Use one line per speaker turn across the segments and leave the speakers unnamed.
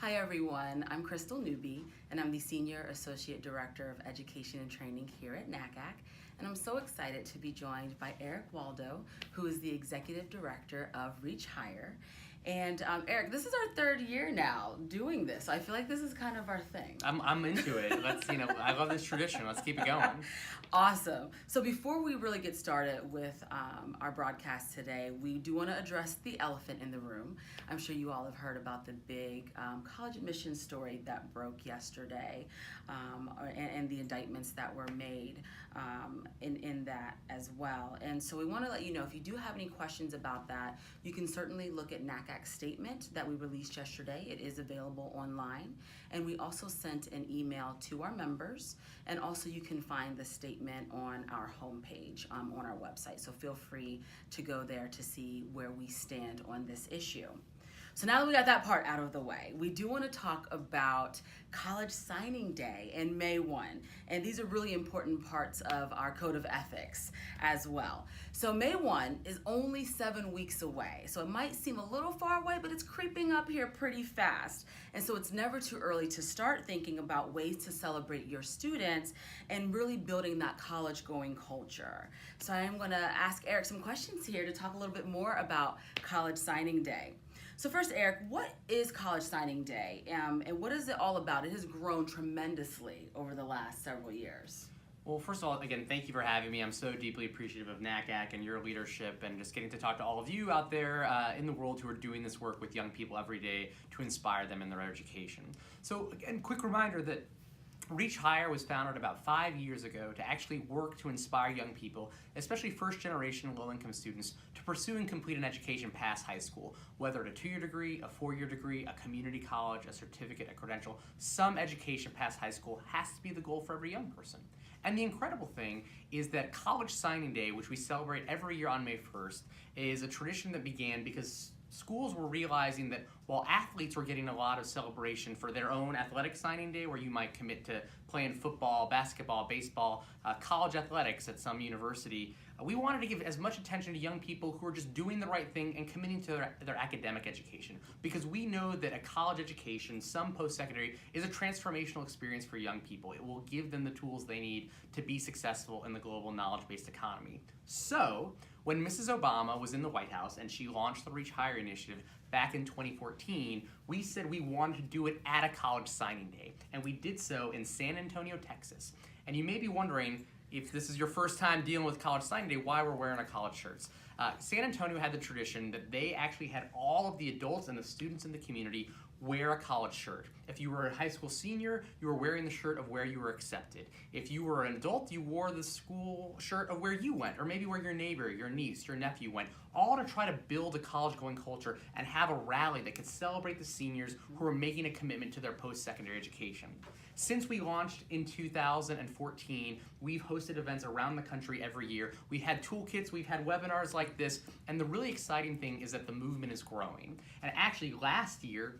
Hi everyone, I'm Crystal Newby and I'm the Senior Associate Director of Education and Training here at NACAC, and I'm so excited to be joined by Eric Waldo, who is the Executive Director of Reach Higher. And Eric, this is our third year now doing this, so I feel like this is kind of our thing.
I'm into it. I love this tradition. Let's keep it going.
Awesome. So before we really get started with our broadcast today, we do want to address the elephant in the room. I'm sure you all have heard about the big college admissions story that broke yesterday, and the indictments that were made in that as well. And so we want to let you know, if you do have any questions about that, you can certainly look at NACAC's statement that we released yesterday. It is available online. And we also sent an email to our members, and also you can find the statement on our homepage on our website. So feel free to go there to see where we stand on this issue. So now that we got that part out of the way, we do want to talk about College Signing Day and May 1. And these are really important parts of our code of ethics as well. So May 1 is only 7 weeks away. So it might seem a little far away, but it's creeping up here pretty fast. And so it's never too early to start thinking about ways to celebrate your students and really building that college going culture. So I'm going to ask Eric some questions here to talk a little bit more about College Signing Day. So first, Eric, what is College Signing Day, and what is it all about? It has grown tremendously over the last several years.
Well, first of all, again, thank you for having me. I'm so deeply appreciative of NACAC and your leadership, and just getting to talk to all of you out there in the world who are doing this work with young people every day to inspire them in their education. So again, quick reminder that Reach Higher was founded about 5 years ago to actually work to inspire young people, especially first-generation low-income students, to pursue and complete an education past high school, whether at a 2-year degree, a 4-year degree, a community college, a certificate, a credential. Some education past high school has to be the goal for every young person. And the incredible thing is that College Signing Day, which we celebrate every year on May 1st, is a tradition that began because schools were realizing that while athletes were getting a lot of celebration for their own athletic signing day, where you might commit to playing football, basketball, baseball, college athletics at some university, we wanted to give as much attention to young people who are just doing the right thing and committing to their academic education. Because we know that a college education, some post-secondary, is a transformational experience for young people. It will give them the tools they need to be successful in the global knowledge-based economy. So, when Mrs. Obama was in the White House and she launched the Reach Higher initiative back in 2014, we said we wanted to do it at a College Signing Day. And we did so in San Antonio, Texas. And you may be wondering, if this is your first time dealing with College Signing Day, why we're wearing our college shirts. San Antonio had the tradition that they actually had all of the adults and the students in the community wear a college shirt. If you were a high school senior, you were wearing the shirt of where you were accepted. If you were an adult, you wore the school shirt of where you went, or maybe where your neighbor, your niece, your nephew went, all to try to build a college-going culture and have a rally that could celebrate the seniors who are making a commitment to their post-secondary education. Since we launched in 2014, we've hosted events around the country every year. We've had toolkits, we've had webinars like this, and the really exciting thing is that the movement is growing. And actually last year,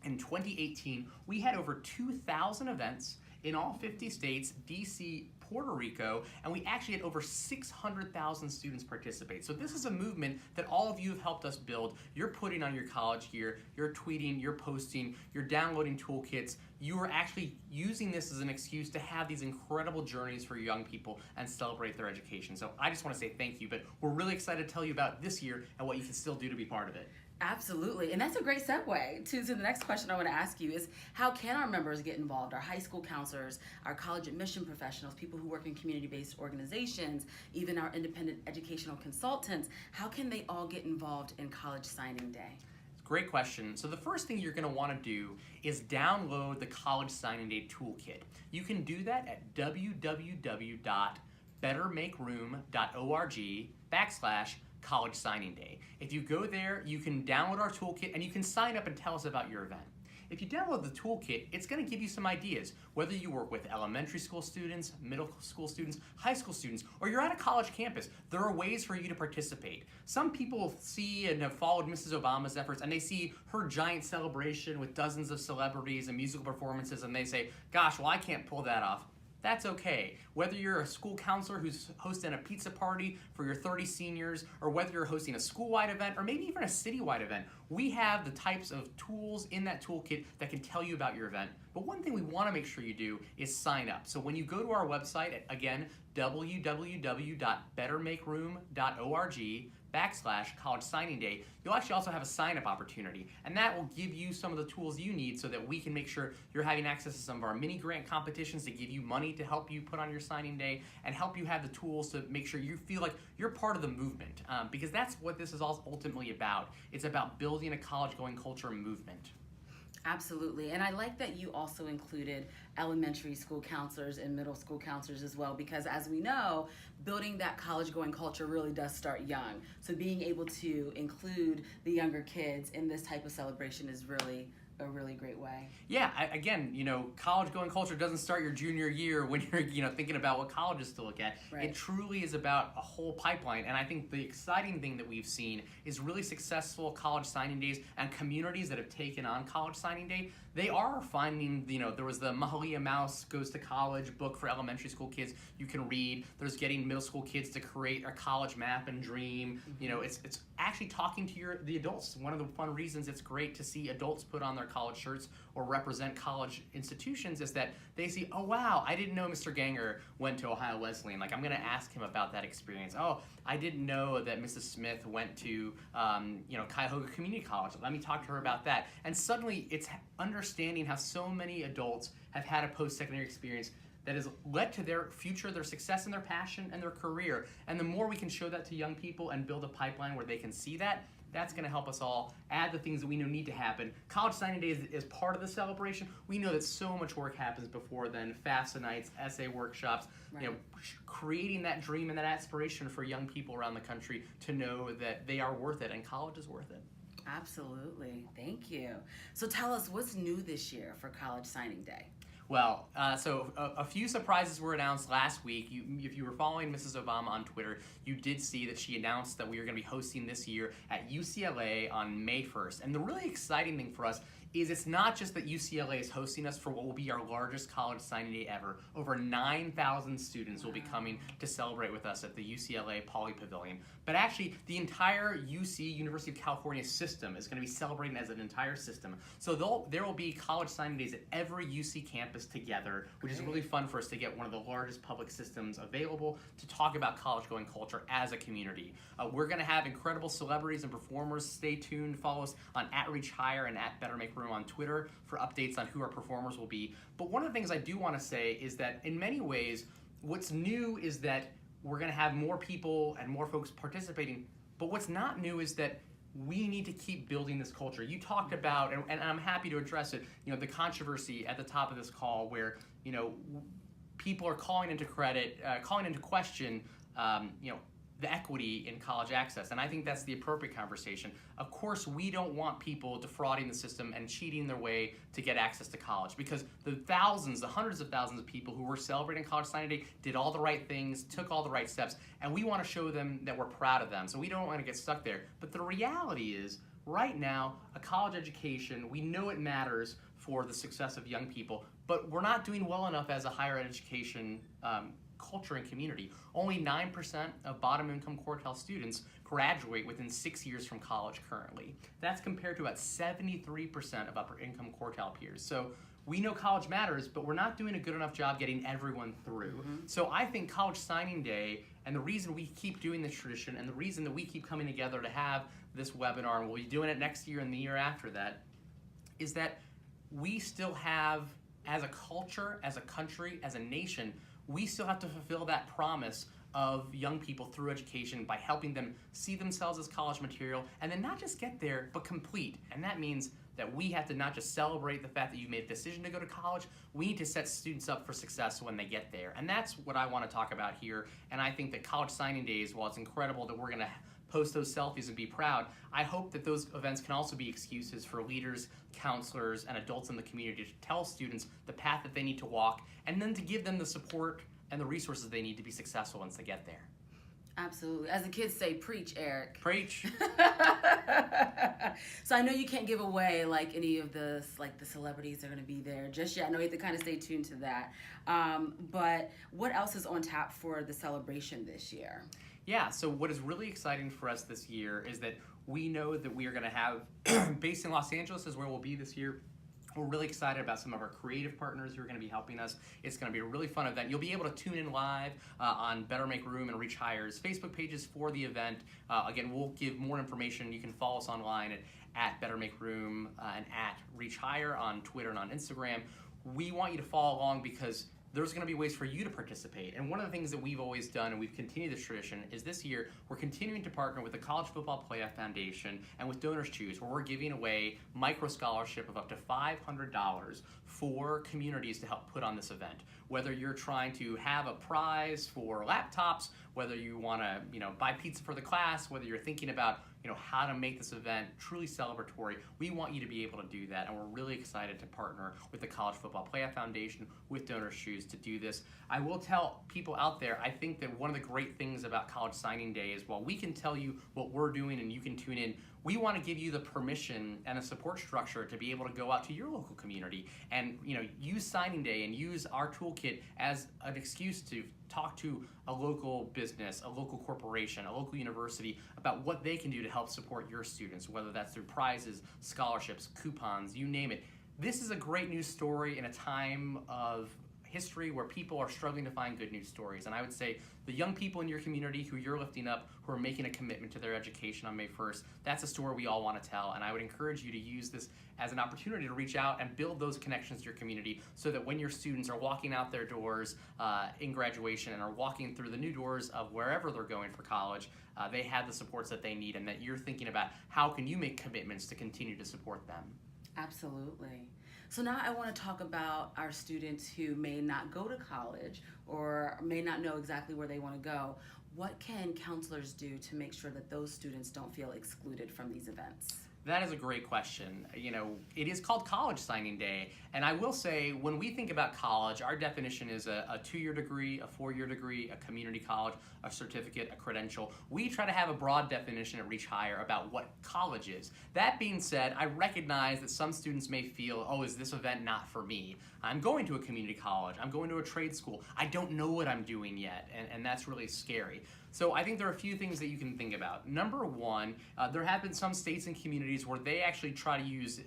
in 2018, we had over 2,000 events in all 50 states, DC, Puerto Rico, and we actually had over 600,000 students participate. So this is a movement that all of you have helped us build. You're putting on your college gear, you're tweeting, you're posting, you're downloading toolkits. You are actually using this as an excuse to have these incredible journeys for young people and celebrate their education. So I just want to say thank you, but we're really excited to tell you about this year and what you can still do to be part of it.
Absolutely, and that's a great segue to the next question I want to ask you is, how can our members get involved? Our high school counselors, our college admission professionals, people who work in community-based organizations, even our independent educational consultants, how can they all get involved in College Signing Day?
Great question. So the first thing you're going to want to do is download the College Signing Day Toolkit. You can do that at www.bettermakeroom.org/College Signing Day. If you go there, you can download our toolkit and you can sign up and tell us about your event. If you download the toolkit, it's going to give you some ideas. Whether you work with elementary school students, middle school students, high school students, or you're at a college campus, there are ways for you to participate. Some people see and have followed Mrs. Obama's efforts, and they see her giant celebration with dozens of celebrities and musical performances, and they say, gosh, well, I can't pull that off. that's okay. Whether you're a school counselor who's hosting a pizza party for your 30 seniors, or whether you're hosting a school-wide event, or maybe even a city-wide event, we have the types of tools in that toolkit that can tell you about your event. But one thing we want to make sure you do is sign up. So when you go to our website, again, www.bettermakeroom.org/college signing day, you'll actually also have a sign-up opportunity, and that will give you some of the tools you need so that we can make sure you're having access to some of our mini grant competitions to give you money to help you put on your signing day and help you have the tools to make sure you feel like you're part of the movement, because that's what this is all ultimately about. It's about building a college-going culture movement.
Absolutely. And I like that you also included elementary school counselors and middle school counselors as well, because as we know, building that college-going culture really does start young. So being able to include the younger kids in this type of celebration is really a really great way.
Yeah, again, college-going culture doesn't start your junior year when you're, thinking about what colleges to look at.
Right.
It truly is about a whole pipeline, and I think the exciting thing that we've seen is really successful college signing days and communities that have taken on college signing day. They are finding, there was the Mahalia Mouse Goes to College book for elementary school kids you can read. There's getting middle school kids to create a college map and dream.
Mm-hmm.
It's actually talking to the adults. One of the fun reasons it's great to see adults put on their college shirts or represent college institutions is that they see, oh wow, I didn't know Mr. Ganger went to Ohio Wesleyan. Like, I'm going to ask him about that experience. Oh, I didn't know that Mrs. Smith went to Cuyahoga Community College. Let me talk to her about that. And suddenly it's understanding how so many adults have had a post-secondary experience that has led to their future, their success, and their passion, and their career. And the more we can show that to young people and build a pipeline where they can see that, that's going to help us all add the things that we know need to happen. College signing day is part of the celebration. We know that so much work happens before then, FAFSA nights, essay workshops,
right.
Creating that dream and that aspiration for young people around the country to know that they are worth it and college is worth it.
Absolutely. Thank you. So tell us, what's new this year for College Signing Day?
Well, so a few surprises were announced last week. If you were following Mrs. Obama on Twitter, you did see that she announced that we are going to be hosting this year at UCLA on May 1st. And the really exciting thing for us is it's not just that UCLA is hosting us for what will be our largest college signing day ever. Over 9,000 students will be coming to celebrate with us at the UCLA Poly Pavilion. But actually, the entire UC, University of California system is going to be celebrating as an entire system. So there will be college signing days at every UC campus together, which is really fun for us to get one of the largest public systems available to talk about college-going culture as a community. We're going to have incredible celebrities and performers. Stay tuned. Follow us on @ReachHigher and @BetterMakeRoom on Twitter for updates on who our performers will be. But one of the things I do want to say is that in many ways, what's new is that we're going to have more people and more folks participating. But what's not new is that we need to keep building this culture. You talked about, and I'm happy to address it, the controversy at the top of this call where, people are calling into question, the equity in college access. And I think that's the appropriate conversation. Of course, we don't want people defrauding the system and cheating their way to get access to college, because the hundreds of thousands of people who were celebrating College Signing Day did all the right things, took all the right steps, and we want to show them that we're proud of them. So we don't want to get stuck there. But the reality is, right now, a college education, we know it matters for the success of young people, but we're not doing well enough as a higher education culture and community. Only 9% of bottom income quartile students graduate within 6 years from college currently. That's compared to about 73% of upper income quartile peers. So we know college matters, but we're not doing a good enough job getting everyone through. Mm-hmm. So I think College Signing Day, and the reason we keep doing this tradition, and the reason that we keep coming together to have this webinar, and we'll be doing it next year and the year after that, is that we still have, as a culture, as a country, as a nation, we still have to fulfill that promise of young people through education by helping them see themselves as college material, and then not just get there, but complete. And that means that we have to not just celebrate the fact that you've made a decision to go to college, we need to set students up for success when they get there. And that's what I want to talk about here. And I think that College Signing Days, while it's incredible that we're going to post those selfies and be proud, I hope that those events can also be excuses for leaders, counselors, and adults in the community to tell students the path that they need to walk, and then to give them the support and the resources they need to be successful once they get there.
Absolutely. As the kids say, preach, Eric.
Preach.
So I know you can't give away like any of the celebrities that are going to be there just yet. I know you have to kind of stay tuned to that. But what else is on tap for the celebration this year?
Yeah, so what is really exciting for us this year is that we know that we are going to have, based in Los Angeles is where we'll be this year. We're really excited about some of our creative partners who are going to be helping us. It's going to be a really fun event. You'll be able to tune in live on Better Make Room and Reach Higher's Facebook pages for the event. Again, we'll give more information. You can follow us online at Better Make Room and at Reach Higher on Twitter and on Instagram. We want you to follow along because there's going to be ways for you to participate. And one of the things that we've always done, and we've continued this tradition, is this year we're continuing to partner with the College Football Playoff Foundation and with Donors Choose, where we're giving away micro scholarship of up to $500 for communities to help put on this event. Whether you're trying to have a prize for laptops, whether you want to, buy pizza for the class, whether you're thinking about, how to make this event truly celebratory, we want you to be able to do that, and we're really excited to partner with the College Football Playoff Foundation, with Donors Choose to do this. I will tell people out there, I think that one of the great things about College Signing Day is while we can tell you what we're doing and you can tune in, we want to give you the permission and a support structure to be able to go out to your local community and use signing day and use our toolkit as an excuse to talk to a local business, a local corporation, a local university about what they can do to help support your students, whether that's through prizes, scholarships, coupons, you name it. This is a great news story in a time of history where people are struggling to find good news stories. And I would say the young people in your community who you're lifting up, who are making a commitment to their education on May 1st, that's a story we all want to tell. And I would encourage you to use this as an opportunity to reach out and build those connections to your community so that when your students are walking out their doors in graduation and are walking through the new doors of wherever they're going for college, they have the supports that they need, and that you're thinking about how can you make commitments to continue to support them.
Absolutely. So now I want to talk about our students who may not go to college or may not know exactly where they want to go. What can counselors do to make sure that those students don't feel excluded from these events?
That is a great question. It is called College Signing Day, and I will say when we think about college, our definition is a 2-year degree, a 4-year degree, a community college, a certificate, a credential. We try to have a broad definition at Reach Higher about what college is. That being said, I recognize that some students may feel, oh, is this event not for me? I'm going to a community college, I'm going to a trade school, I don't know what I'm doing yet, and that's really scary. So I think there are a few things that you can think about. Number one, there have been some states and communities where they actually try to use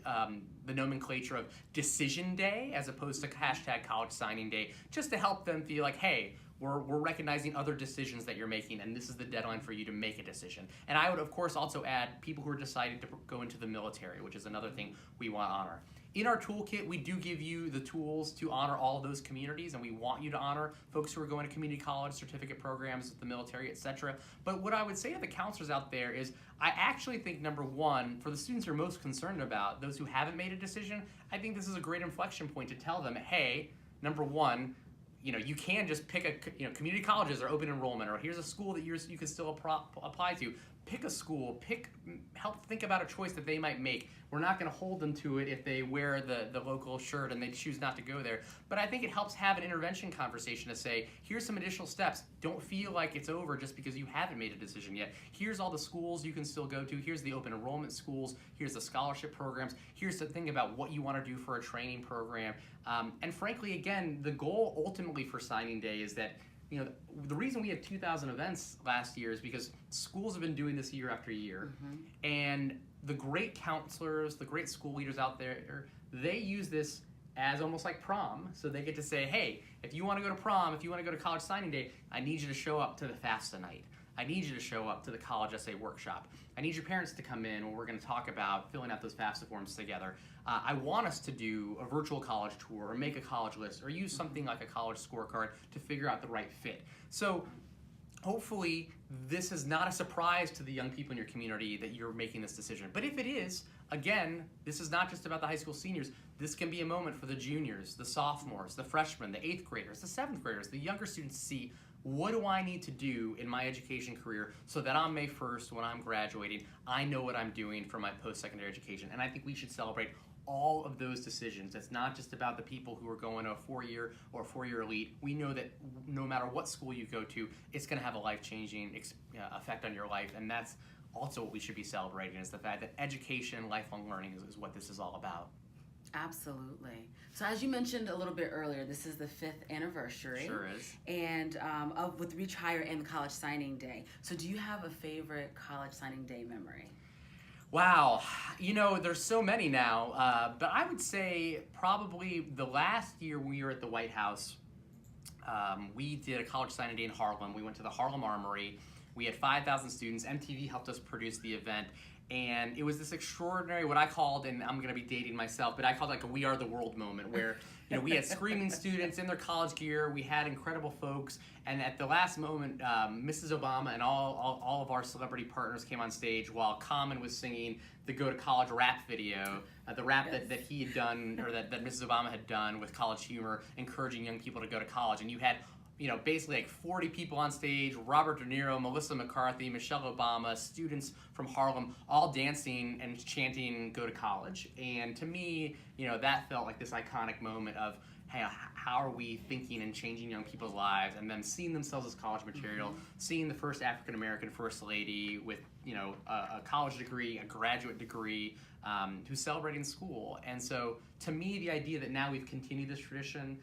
the nomenclature of decision day as opposed to hashtag college signing day, just to help them feel like, hey, we're recognizing other decisions that you're making, and this is the deadline for you to make a decision. And I would, of course, also add people who are deciding to go into the military, which is another thing we want to honor. In our toolkit, we do give you the tools to honor all of those communities, and we want you to honor folks who are going to community college, certificate programs, the military, etc. But what I would say to the counselors out there is I actually think, number one, for the students who are most concerned about, those who haven't made a decision, I think this is a great inflection point to tell them, hey, number one, you can just pick community colleges are open enrollment, or here's a school that you can still apply to. Pick a school, help think about a choice that they might make. We're not going to hold them to it if they wear the local shirt and they choose not to go there. But I think it helps have an intervention conversation to say, here's some additional steps. Don't feel like it's over just because you haven't made a decision yet. Here's all the schools you can still go to. Here's the open enrollment schools. Here's the scholarship programs. Here's the thing about what you want to do for a training program. And frankly, again, the goal ultimately for signing day is that the reason we had 2,000 events last year is because schools have been doing this year after year. Mm-hmm. And the great counselors, the great school leaders out there, they use this as almost like prom. So they get to say, hey, if you want to go to prom, if you want to go to college signing day, I need you to show up to the FAFSA night. I need you to show up to the college essay workshop. I need your parents to come in where we're going to talk about filling out those FAFSA forms together. I want us to do a virtual college tour or make a college list or use something like a college scorecard to figure out the right fit. So hopefully this is not a surprise to the young people in your community that you're making this decision. But if it is, again, this is not just about the high school seniors. This can be a moment for the juniors, the sophomores, the freshmen, the 8th graders, the 7th graders, the younger students to see, what do I need to do in my education career so that on May 1st when I'm graduating, I know what I'm doing for my post-secondary education. And I think we should celebrate all of those decisions. It's not just about the people who are going to a 4-year or a 4-year elite. We know that no matter what school you go to, it's going to have a life-changing effect on your life, and that's also what we should be celebrating, is the fact that education, lifelong learning is what this is all about.
Absolutely. So as you mentioned a little bit earlier, this is the 5th anniversary.
Sure is.
And with Reach Higher and College Signing Day. So do you have a favorite College Signing Day memory?
Wow, there's so many now, but I would say probably the last year we were at the White House, we did a College Signing Day in Harlem. We went to the Harlem Armory. We had 5,000 students. MTV helped us produce the event. And it was this extraordinary, what I called, and I'm going to be dating myself, but I called it like a We Are the World moment, where we had screaming students in their college gear. We had incredible folks. And at the last moment, Mrs. Obama and all of our celebrity partners came on stage while Common was singing the Go to College rap video, the rap
Yes.
that he had done, or that Mrs. Obama had done with College Humor, encouraging young people to go to college. And you had basically like 40 people on stage, Robert De Niro, Melissa McCarthy, Michelle Obama, students from Harlem, all dancing and chanting, go to college. And to me, that felt like this iconic moment of, hey, how are we thinking and changing young people's lives, and them seeing themselves as college material, seeing the first African-American First Lady with, a college degree, a graduate degree, who's celebrating school. And so to me, the idea that now we've continued this tradition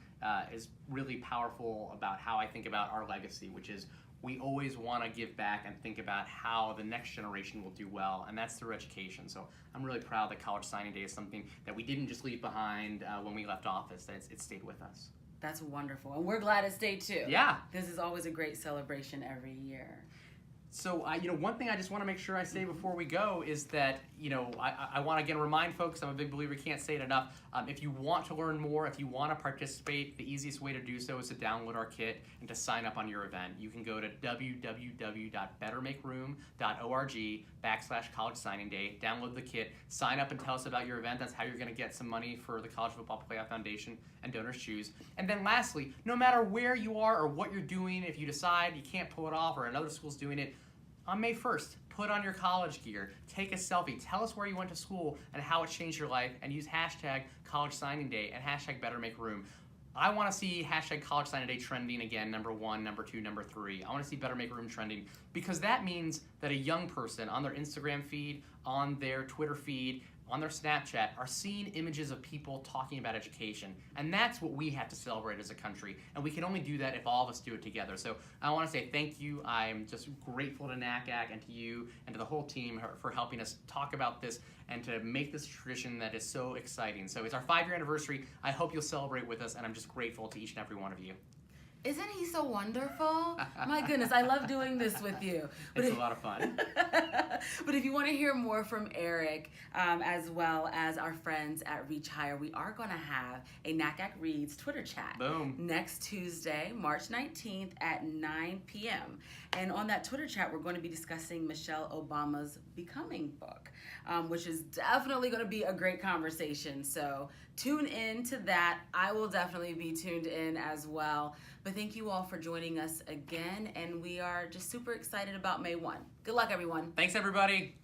is really powerful about how I think about our legacy, which is we always want to give back and think about how the next generation will do well, and that's through education. So I'm really proud that College Signing Day is something that we didn't just leave behind when we left office, that it stayed with us.
That's wonderful. And we're glad it stayed too.
Yeah.
This is always a great celebration every year.
So, one thing I just want to make sure I say before we go is that, I want to again remind folks, I'm a big believer, can't say it enough. If you want to learn more, if you want to participate, the easiest way to do so is to download our kit and to sign up on your event. You can go to www.bettermakeroom.org/College Signing Day, download the kit, sign up and tell us about your event. That's how you're going to get some money for the College Football Playoff Foundation and Donors Choose. And then lastly, no matter where you are or what you're doing, if you decide you can't pull it off or another school's doing it, on May 1st, put on your college gear, take a selfie, tell us where you went to school and how it changed your life, and use hashtag College Signing Day and hashtag Better Make Room. I want to see hashtag College Signing Day trending again, number 1, number 2, number 3. I want to see Better Make Room trending, because that means that a young person on their Instagram feed, on their Twitter feed, on their Snapchat are seeing images of people talking about education. And that's what we have to celebrate as a country. And we can only do that if all of us do it together. So I want to say thank you. I'm just grateful to NACAC and to you and to the whole team for helping us talk about this and to make this tradition that is so exciting. So it's our 5-year anniversary. I hope you'll celebrate with us, and I'm just grateful to each and every one of you.
Isn't he so wonderful? My goodness, I love doing this with you.
It's a lot of fun.
But if you want to hear more from Eric, as well as our friends at Reach Higher, we are going to have a NACAC Reads Twitter chat.
Boom.
Next Tuesday, March 19th at 9 p.m. And on that Twitter chat, we're going to be discussing Michelle Obama's Becoming book, which is definitely going to be a great conversation. So tune in to that. I will definitely be tuned in as well. But thank you all for joining us again, and we are just super excited about May 1. Good luck, everyone.
Thanks, everybody.